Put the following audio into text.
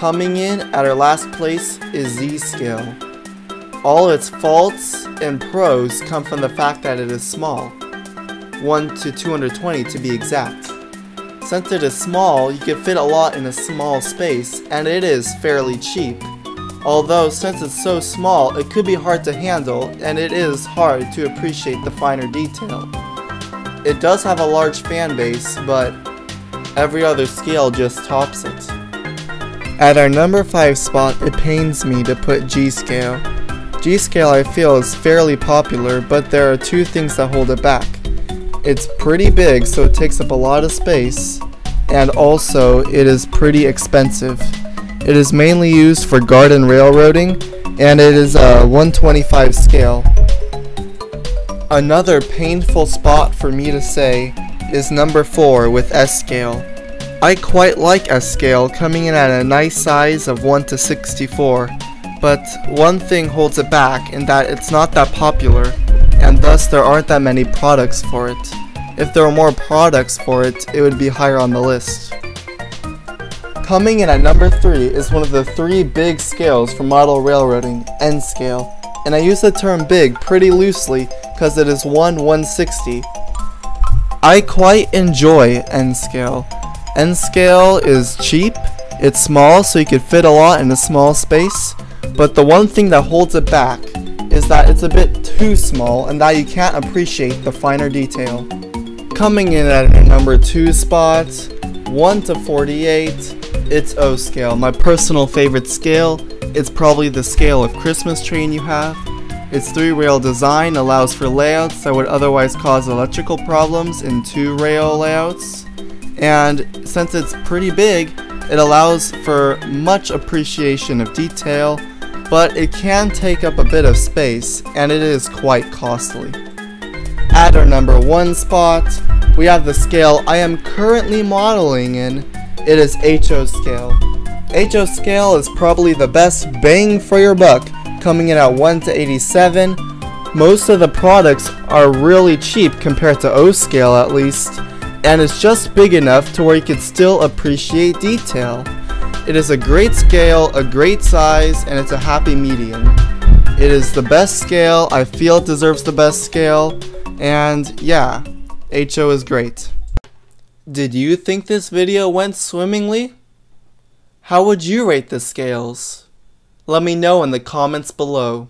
Coming in at our last place is Z-Scale. All its faults and pros come from the fact that it is small, 1 to 220 to be exact. Since it is small, you can fit a lot in a small space, and it is fairly cheap. Although, since it's so small, it could be hard to handle, and it is hard to appreciate the finer detail. It does have a large fan base, but every other scale just tops it. At our number 5 spot, it pains me to put G-Scale. G-Scale I feel is fairly popular, but there are two things that hold it back. It's pretty big, so it takes up a lot of space, and also it is pretty expensive. It is mainly used for garden railroading, and it is a 125 scale. Another painful spot for me to say is number 4 with S-Scale. I quite like S-Scale, coming in at a nice size of 1 to 64, but one thing holds it back in that it's not that popular, and thus there aren't that many products for it. If there were more products for it, it would be higher on the list. Coming in at number 3 is one of the 3 big scales for model railroading, N-Scale, and I use the term big pretty loosely because it is 1/160. I quite enjoy N-Scale. N-Scale is cheap, it's small so you could fit a lot in a small space, but the one thing that holds it back is that it's a bit too small and that you can't appreciate the finer detail. Coming in at a number 2 spot, 1 to 48, it's O-Scale, my personal favorite scale. It's probably the scale of Christmas train you have. Its 3-rail design allows for layouts that would otherwise cause electrical problems in 2-rail layouts. And since it's pretty big, it allows for much appreciation of detail, but it can take up a bit of space, and it is quite costly. At our number 1 spot, we have the scale I am currently modeling in. It is HO Scale. HO Scale is probably the best bang for your buck, coming in at 1 to 87. Most of the products are really cheap compared to O Scale at least, and it's just big enough to where you can still appreciate detail. It is a great scale, a great size, and it's a happy medium. It is the best scale, I feel it deserves the best scale, and yeah, HO is great. Did you think this video went swimmingly? How would you rate the scales? Let me know in the comments below.